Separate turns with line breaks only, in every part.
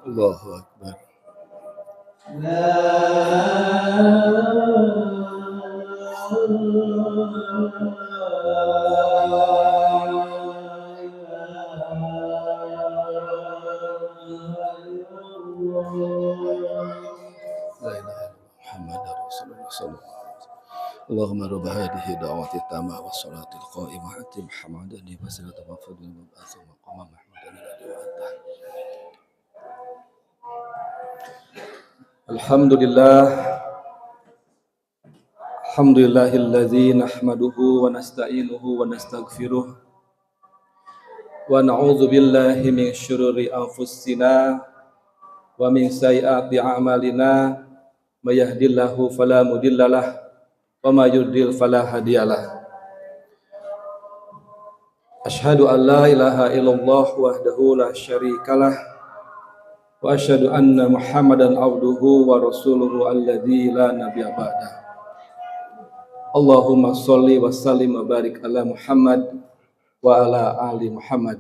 Allahu Akbar. Muhammad Rasulullah sallallahu alaihi wasallam. Allahumma rabb hadhihi da'wati tamah wa salatil qa'imah atim hamadani wa salatu wa fadlil mab'ats wa maqama mahmudan alladhi wa'ata. Alhamdulillahilladzi nahmaduhu wa nasta'inuhu wa nastaghfiruh wa na'udzu billahi min syururi anfusina wa min sayyiati a'malina may yahdihillahu fala mudhillalah wa may yudlil fala hadiyalah. Asyhadu an la ilaha illallah wahdahu la syarikalah wa asyhadu anna Muhammadan abduhu wa rasuluhu alladzi la nabiyya ba'dah. Allahumma sholli wa sallim wa barik ala Muhammad wa ala ali Muhammad.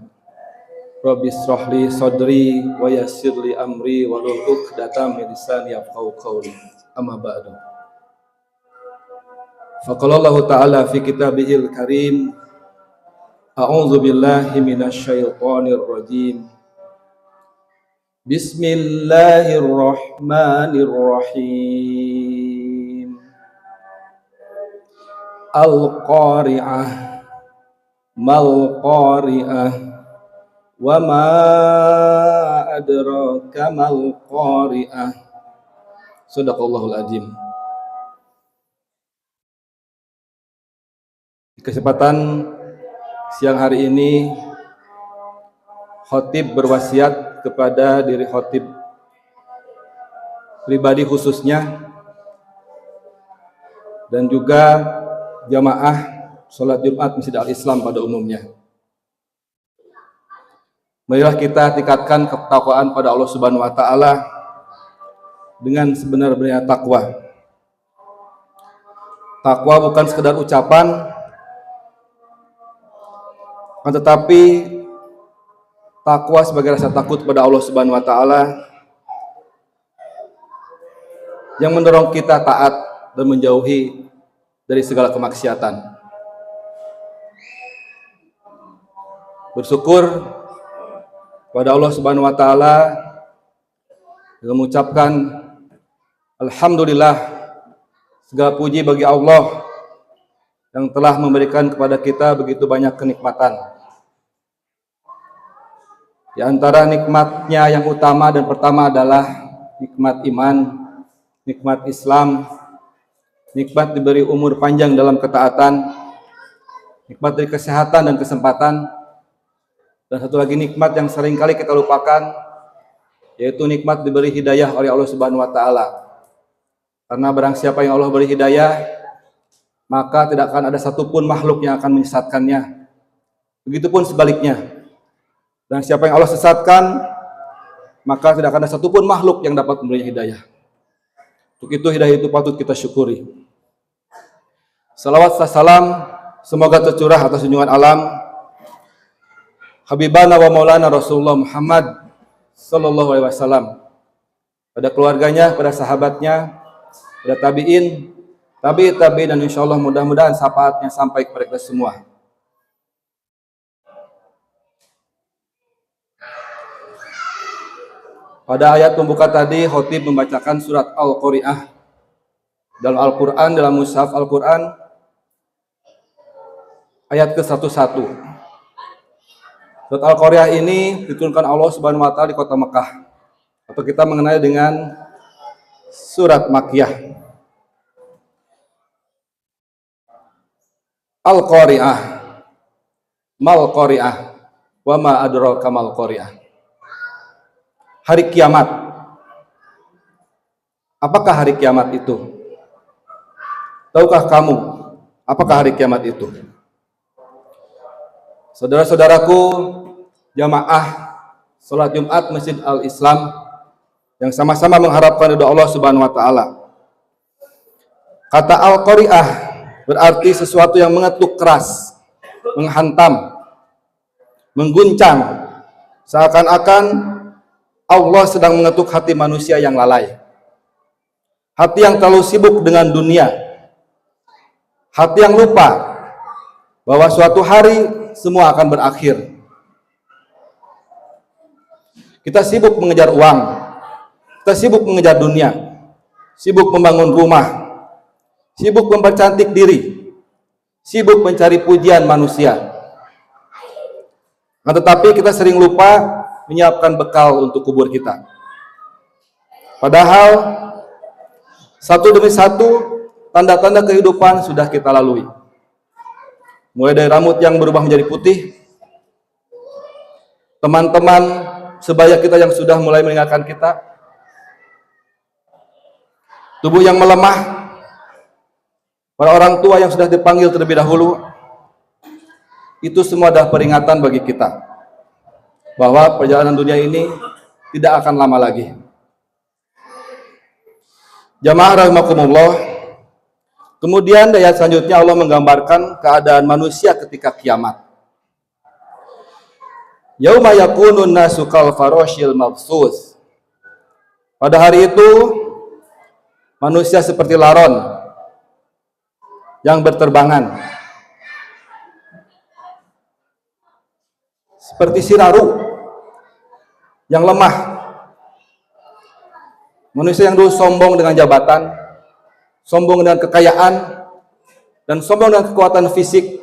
Rabbi shrah li sadri wa yassir li amri wa hlul 'uqdatam min lisani yafqahu qawli. Amma ba'du. Faqala Allah ta'ala fi kitabihil karim, a'udzu billahi minasy syaithanir rajim. Bismillahirrahmanirrahim. Al-qari'ah mal qari'ah wa ma adraka mal qari'ah. Shadaqallahul azim. Di kesempatan siang hari ini, khatib berwasiat kepada diri khatib pribadi khususnya dan juga jamaah sholat Jumat Masjid Al-Islam pada umumnya. Marilah kita tingkatkan ketakwaan pada Allah Subhanahu wa taala dengan sebenar-benarnya takwa. Takwa bukan sekedar ucapan, tetapi takwa sebagai rasa takut pada Allah Subhanahu wa taala yang mendorong kita taat dan menjauhi dari segala kemaksiatan. Bersyukur pada Allah Subhanahu wa taala dengan mengucapkan alhamdulillah, segala puji bagi Allah yang telah memberikan kepada kita begitu banyak kenikmatan. Di antara nikmatnya yang utama dan pertama adalah nikmat iman, nikmat Islam, nikmat diberi umur panjang dalam ketaatan, nikmat dari kesehatan dan kesempatan, dan satu lagi nikmat yang seringkali kita lupakan, yaitu nikmat diberi hidayah oleh Allah Subhanahu wa taala. Karena barang siapa yang Allah beri hidayah, maka tidak akan ada satupun makhluk yang akan menyesatkannya. Begitupun sebaliknya. Dan siapa yang Allah sesatkan, maka tidak akan ada satupun makhluk yang dapat memberi hidayah. Untuk itu hidayah itu patut kita syukuri. Salawat salam semoga tercurah atas junjungan alam Habibana wa Maulana Rasulullah Muhammad sallallahu alaihi wasallam, pada keluarganya, pada sahabatnya, pada tabi'in, tabi'in, dan insyaallah mudah-mudahan syafaatnya sampai kepada kita semua. Pada ayat pembuka tadi, khatib membacakan surat Al-Qari'ah dalam Al-Quran, dalam mushaf Al-Quran, ayat ke-11. Surat Al-Qari'ah ini diturunkan Allah Subhanahu wa taala di kota Mekah, atau kita mengenal dengan surat Makkiyah. Al-Qari'ah mal Qari'ah wa ma adraka mal Qari'ah. Hari kiamat. Apakah hari kiamat itu? Tahukah kamu apakah hari kiamat itu? Saudara-saudaraku, jamaah salat Jumat Masjid Al-Islam yang sama-sama mengharapkan ridha Allah Subhanahu wa taala. Kata Al-Qari'ah berarti sesuatu yang mengetuk keras, menghantam, mengguncang, seakan-akan Allah sedang mengetuk hati manusia yang lalai, hati yang terlalu sibuk dengan dunia, hati yang lupa bahwa suatu hari semua akan berakhir. Kita sibuk mengejar uang, kita sibuk mengejar dunia, sibuk membangun rumah, sibuk mempercantik diri, sibuk mencari pujian manusia. Tetapi kita sering lupa menyiapkan bekal untuk kubur kita. Padahal satu demi satu tanda-tanda kehidupan sudah kita lalui. Mulai dari rambut yang berubah menjadi putih, teman-teman sebaya kita yang sudah mulai meninggalkan kita, tubuh yang melemah, para orang tua yang sudah dipanggil terlebih dahulu. Itu semua adalah peringatan bagi kita bahwa perjalanan dunia ini tidak akan lama lagi. Jamaah rahimakumullah. Kemudian ayat selanjutnya Allah menggambarkan keadaan manusia ketika kiamat. Yauma yakunun nasu kal farashil mabsus. Pada hari itu manusia seperti laron yang berterbangan, seperti siraru yang lemah. Manusia yang dulu sombong dengan jabatan, sombong dengan kekayaan, dan sombong dengan kekuatan fisik,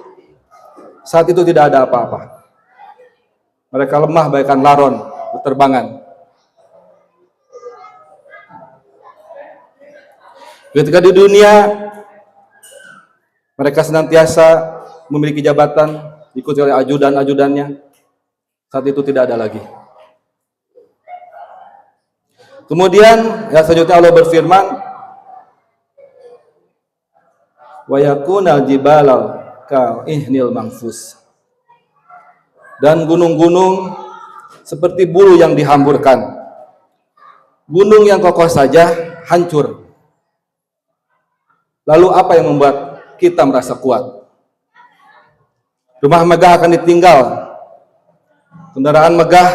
saat itu tidak ada apa-apa. Mereka lemah bagaikan laron berterbangan. Ketika di dunia mereka senantiasa memiliki jabatan, diikuti oleh ajudan-ajudannya, saat itu tidak ada lagi. Kemudian yang selanjutnya Allah berfirman, wa yakunal jibalal ka ihnil manfus. Dan gunung-gunung seperti bulu yang dihamburkan. Gunung yang kokoh saja hancur. Lalu apa yang membuat kita merasa kuat? Rumah megah akan ditinggal, kendaraan megah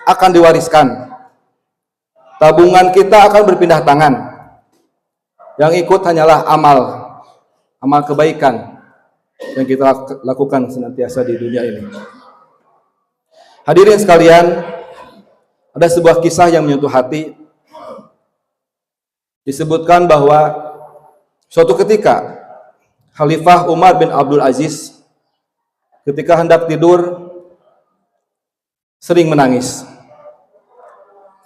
akan diwariskan, tabungan kita akan berpindah tangan. Yang ikut hanyalah amal kebaikan yang kita lakukan senantiasa di dunia ini. Hadirin sekalian, ada sebuah kisah yang menyentuh hati. Disebutkan bahwa suatu ketika Khalifah Umar bin Abdul Aziz ketika hendak tidur sering menangis.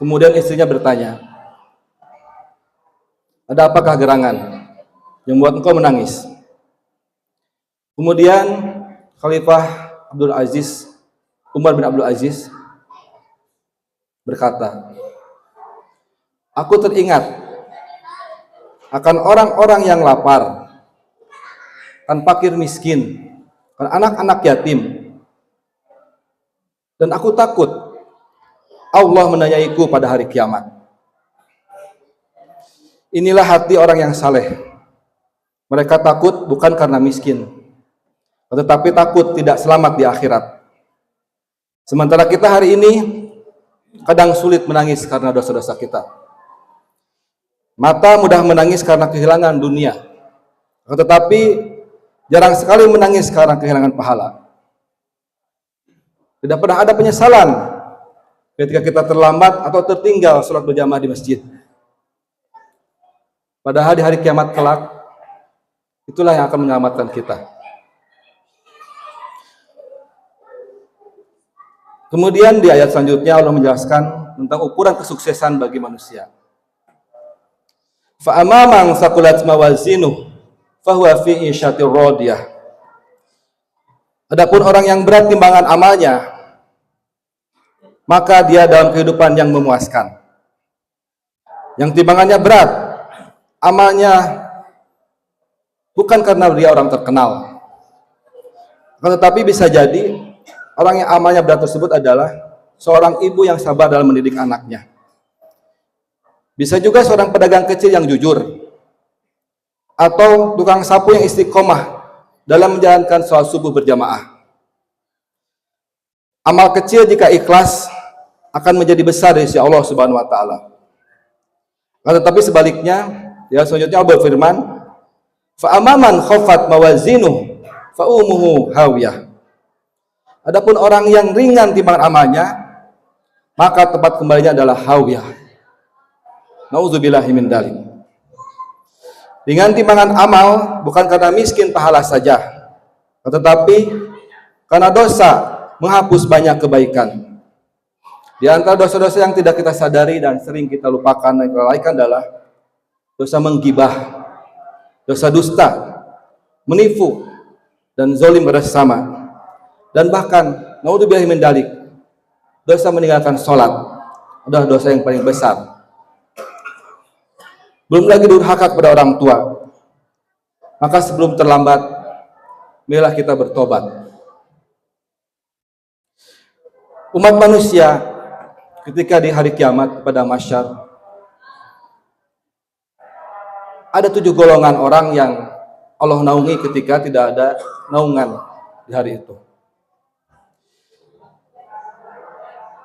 Kemudian istrinya bertanya, ada apakah gerangan yang membuat engkau menangis? Kemudian Khalifah Umar bin Abdul Aziz berkata, aku teringat akan orang-orang yang lapar, akan fakir miskin, akan anak-anak yatim, dan aku takut Allah menanyaiku pada hari kiamat. Inilah hati orang yang saleh. Mereka takut bukan karena miskin, tetapi takut tidak selamat di akhirat. Sementara kita hari ini kadang sulit menangis karena dosa-dosa kita. Mata mudah menangis karena kehilangan dunia, tetapi jarang sekali menangis karena kehilangan pahala. Tidak pernah ada penyesalan ketika kita terlambat atau tertinggal sholat berjamaah di masjid. Padahal di hari kiamat kelak, itulah yang akan menyelamatkan kita. Kemudian di ayat selanjutnya Allah menjelaskan tentang ukuran kesuksesan bagi manusia. Fa amman saqulat mawazinuh fahuwa fi 'ishatir radiyah. Adapun orang yang berat timbangan amalnya, maka dia dalam kehidupan yang memuaskan. Yang timbangannya berat, amalnya bukan karena dia orang terkenal, tetapi bisa jadi orang yang amalnya berat tersebut adalah seorang ibu yang sabar dalam mendidik anaknya. Bisa juga seorang pedagang kecil yang jujur. atau tukang sapu yang istiqomah dalam menjalankan sholat subuh berjamaah. Amal kecil jika ikhlas akan menjadi besar di sisi Allah Subhanahu wa taala. Tetapi sebaliknya, ya selanjutnya Allah berfirman, fa amaman khafat mawazinuh fa umuhu hawiyah. Adapun orang yang ringan timbangan amalnya, maka tempat kembalinya adalah hawiyah. Nauzubillahi min dzalik. Ringan timbangan amal bukan karena miskin pahala saja, tetapi karena dosa menghapus banyak kebaikan. Di antara dosa-dosa yang tidak kita sadari dan sering kita lupakan dan lalaikan adalah dosa menggibah, dosa dusta, menipu, dan zalim pada sesama. Dan bahkan, naudzubillahi min dzalik, dosa meninggalkan sholat adalah dosa yang paling besar. Belum lagi durhaka kepada orang tua. Maka sebelum terlambat, marilah kita bertobat. Umat manusia ketika di hari kiamat pada mahsyar ada 7 golongan orang yang Allah naungi ketika tidak ada naungan di hari itu.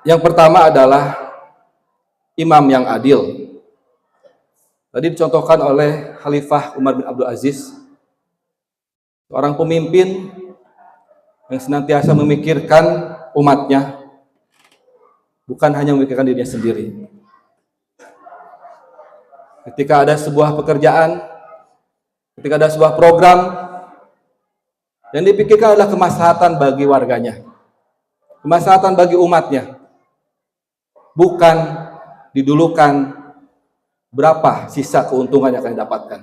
Yang pertama adalah imam yang adil. Tadi dicontohkan oleh Khalifah Umar bin Abdul Aziz, seorang pemimpin yang senantiasa memikirkan umatnya, bukan hanya memikirkan dirinya sendiri. Ketika ada sebuah pekerjaan, ketika ada sebuah program, yang dipikirkan adalah kemaslahatan bagi warganya, kemaslahatan bagi umatnya, bukan didulukan berapa sisa keuntungan yang akan didapatkan.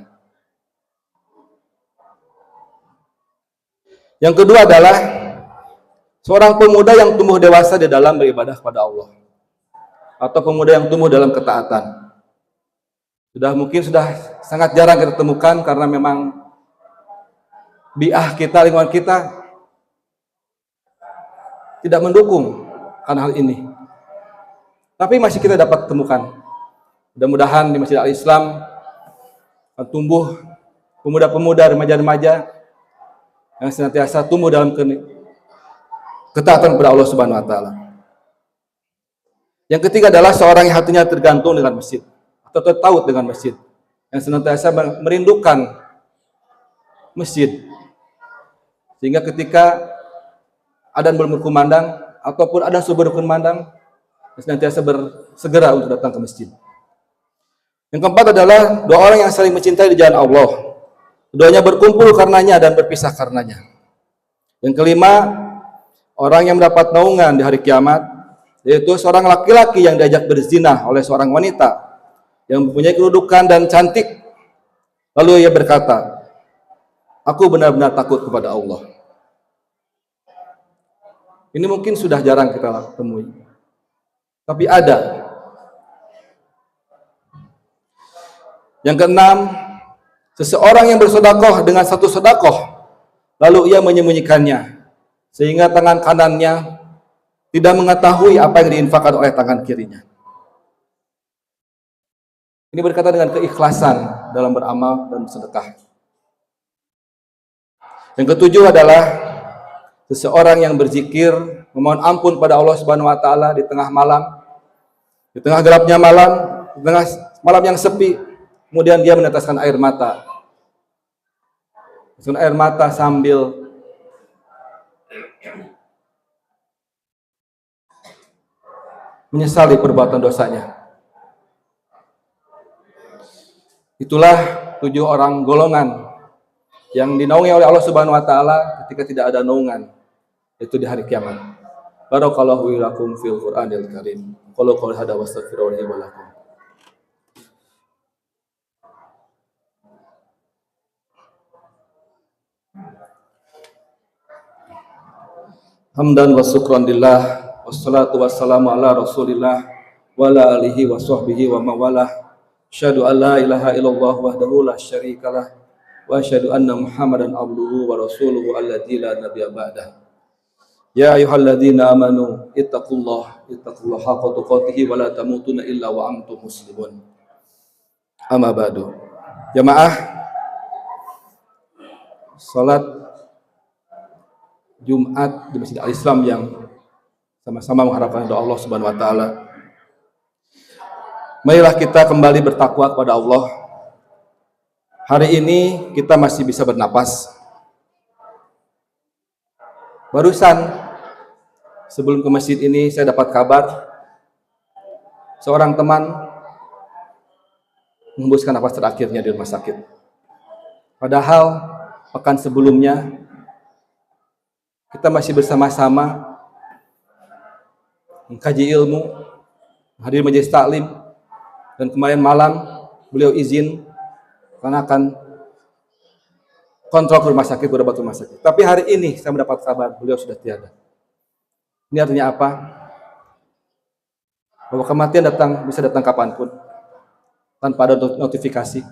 Yang kedua adalah seorang pemuda yang tumbuh dewasa di dalam beribadah kepada Allah, atau pemuda yang tumbuh dalam ketaatan. Mungkin sudah sangat jarang kita temukan karena memang bi'ah kita, lingkungan kita tidak mendukung karena hal ini. Tapi masih kita dapat temukan. Mudah-mudahan di Masjid Al-Islam akan tumbuh pemuda-pemuda, remaja-remaja yang senantiasa tumbuh dalam ketaatan kepada Allah Subhanahu wa taala. Yang ketiga adalah seorang yang hatinya tergantung dengan masjid atau tertaut dengan masjid, yang senantiasa merindukan masjid. Sehingga ketika adzan belum berkumandang ataupun adzan sudah berkumandang, senantiasa bersegera untuk datang ke masjid. Yang keempat adalah 2 orang yang saling mencintai di jalan Allah. Keduanya berkumpul karenanya dan berpisah karenanya. Yang kelima, orang yang mendapat naungan di hari kiamat, yaitu seorang laki-laki yang diajak berzina oleh seorang wanita yang mempunyai kedudukan dan cantik. Lalu ia berkata, aku benar-benar takut kepada Allah. Ini mungkin sudah jarang kita temui, tapi ada. Yang keenam, seseorang yang bersedekah dengan satu sedekah, lalu ia menyembunyikannya, sehingga tangan kanannya tidak mengetahui apa yang diinfakkan oleh tangan kirinya. Ini berkaitan dengan keikhlasan dalam beramal dan bersedekah. Yang ketujuh adalah seseorang yang berzikir, memohon ampun pada Allah Subhanahu wa taala di tengah malam, di tengah gelapnya malam, di tengah malam yang sepi, kemudian dia meneteskan air mata. Air mata sambil menyesali perbuatan dosanya. Itulah 7 orang golongan yang dinaungi oleh Allah Subhanahu wa taala ketika tidak ada naungan, itu di hari kiamat. Barakallahu lakum fil Qur'anil Karim. Qul qouli hada wastaghfirullahi wa lakum. Hamdan wa syukran lillah, wassalatu wassalamu ala Rasulillah wa ala alihi wa sahbihi wa mawalah. Asyhadu an la ilaha illallah wahdahu la syarikalah wa asyhadu anna Muhammadan abduhu wa rasuluhu alladzi la nabiyya ba'dah. Ya ayyuhalladzina amanu ittaqullaha haqqa tuqatih wa la tamutunna illa wa antum muslimun. Amma ba'du. Jamaah sholat Jumat di Masjid Al-Islam yang sama-sama mengharapkan doa Allah Subhanahu wa taala. Marilah kita kembali bertakwa kepada Allah. Hari ini kita masih bisa bernapas. Barusan sebelum ke masjid ini saya dapat kabar seorang teman menghembuskan nafas terakhirnya di rumah sakit. Padahal pekan sebelumnya kita masih bersama-sama mengkaji ilmu, hadir majelis taklim, dan kemarin malam beliau izin karena akan kontrol ke rumah sakit, berobat rumah sakit. Tapi hari ini saya mendapat kabar beliau sudah tiada. Ini artinya apa? Bahwa kematian bisa datang kapanpun tanpa ada notifikasi.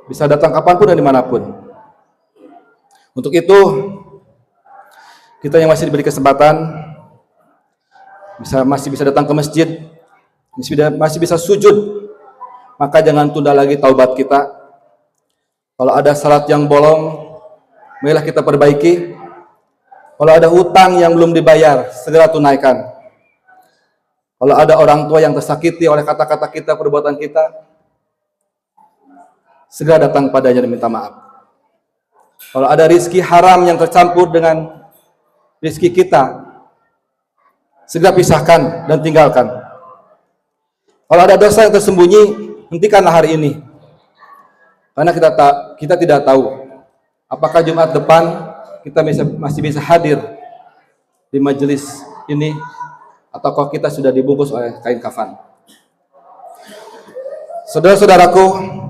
Bisa datang kapanpun dan dimanapun. Untuk itu, kita yang masih diberi kesempatan masih bisa datang ke masjid, masih bisa sujud, maka jangan tunda lagi taubat kita. Kalau ada salat yang bolong, marilah kita perbaiki. Kalau ada hutang yang belum dibayar, segera tunaikan. Kalau ada orang tua yang tersakiti oleh kata-kata kita, perbuatan kita, segera datang padanya dan minta maaf. Kalau ada rizki haram yang tercampur dengan rizki kita, segera pisahkan dan tinggalkan. Kalau ada dosa yang tersembunyi, hentikanlah hari ini. Karena kita tidak tahu apakah Jumat depan kita masih bisa hadir di majelis ini, ataukah kita sudah dibungkus oleh kain kafan. Saudara-saudaraku,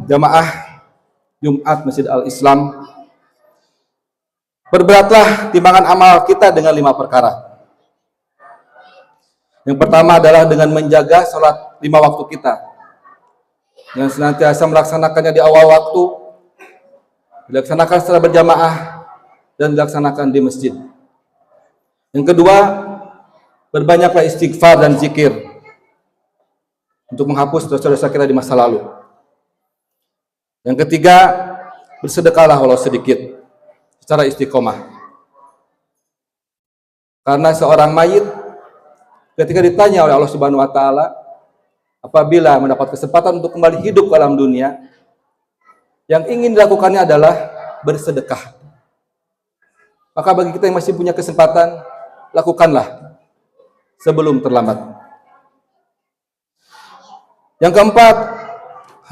jamaah Jumat Masjid Al-Islam, berberatlah timbangan amal kita dengan 5 perkara. Yang pertama adalah dengan menjaga sholat 5 waktu kita, yang senantiasa melaksanakannya di awal waktu, dilaksanakan secara berjamaah, dan dilaksanakan di masjid. Yang kedua, berbanyaklah istighfar dan zikir untuk menghapus dosa-dosa kita di masa lalu. Yang ketiga, bersedekahlah walau sedikit secara istiqomah. Karena seorang mayit ketika ditanya oleh Allah Subhanahu wa taala, apabila mendapat kesempatan untuk kembali hidup ke alam dunia, yang ingin dilakukannya adalah bersedekah. Maka bagi kita yang masih punya kesempatan, lakukanlah sebelum terlambat. Yang keempat,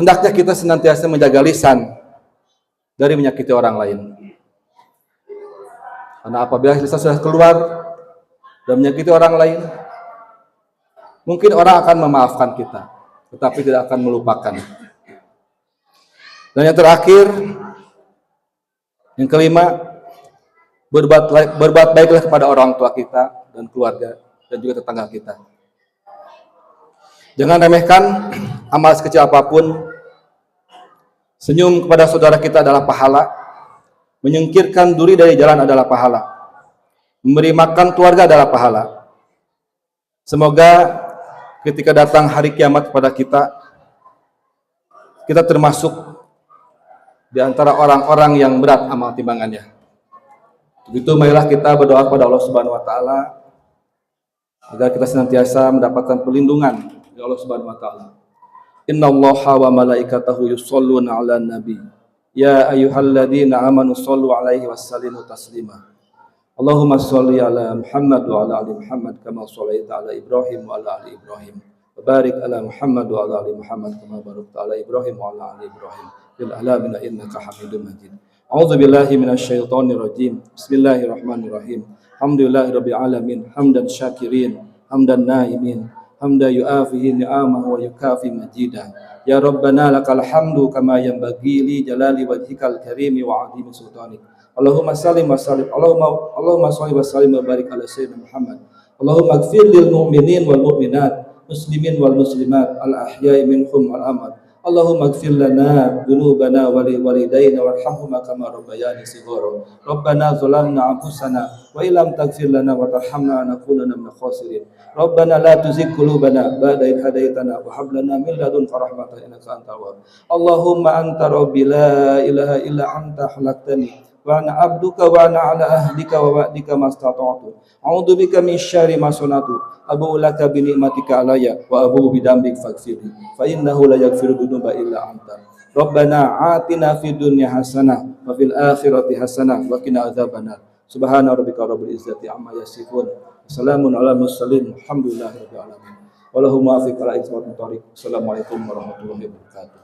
hendaknya kita senantiasa menjaga lisan dari menyakiti orang lain. Karena apabila lisan sudah keluar dan menyakiti orang lain, mungkin orang akan memaafkan kita, tetapi tidak akan melupakan. Dan yang terakhir, yang kelima, berbuat baiklah kepada orang tua kita dan keluarga dan juga tetangga kita. Jangan remehkan amal sekecil apapun. Senyum kepada saudara kita adalah pahala. Menyingkirkan duri dari jalan adalah pahala. Memberi makan keluarga adalah pahala. Semoga ketika datang hari kiamat kepada kita termasuk di antara orang-orang yang berat amal timbangannya. Begitu, marilah kita berdoa kepada Allah Subhanahu wa taala agar kita senantiasa mendapatkan perlindungan dari Allah Subhanahu wa taala. Innallaha wa malaikatahu yusholluna 'alan nabi. Ya ayyuhalladzina amanu shollu 'alaihi wasallimu taslima. Allahumma sholli 'ala Muhammad wa 'ala ali Muhammad kama shallaita 'ala Ibrahim wa 'ala ali Ibrahim. Wa barik 'ala Muhammad wa 'ala ali Muhammad kama barakta 'ala Ibrahim wa 'ala ali Ibrahim fil alamin innaka Hamidum Majid. A'udzu billahi minasyaitonir rajim. Bismillahirrahmanirrahim. Alhamdulillahirabbil alamin. Hamdan syakirin, hamdan naimin, hamdan yu'afihi ni'amahu wa yukafi majidah. Ya Rabbana lakal hamdu kama yanbaghi li jalali wajhikal karimi wa 'azimi sultanik. Allahumma sallim wa sallim. Allahumma shalli wa sallim wa barik ala sayyidina Muhammad. Allahumma ighfir lil mu'minin wal mu'minat, muslimin wal muslimat, al ahya'i minhum wal amwat. Allahumma ighfir lana dzunubana wa li walidayna warhamhuma kama rabbayani shighara. Rabbana zalamna anfusana wa illam taghfir lana wa tarhamna lanakunanna minal khasirin. Rabbana la tuzigh qulubana ba'da idh hadaytana wa hab lana min ladunka rahmatan innaka antal wahhab. Allahumma anta rabbi la ilaha illa anta khalaqtani wa ana abduka wa ana ala ahdika wa wa'dika mastata'tu. A'udzu bika min syarri ma sanatu. Abu'u laka bi ni'matika alayya wa abu'u bi dambik faghfirli. Fa innahu la yaghfiru dzunuba illa anta. Rabbana atina fid dunya hasanah wa fil akhirati hasanah wa qina adzabannar. Subhana rabbika rabbil izzati amma yasifun. Assalamun ala mursalin. Alhamdulillahirabbil alamin. Wallahu muwaffiq ala aqwamit thoriq. Assalamualaikum warahmatullahi wabarakatuh.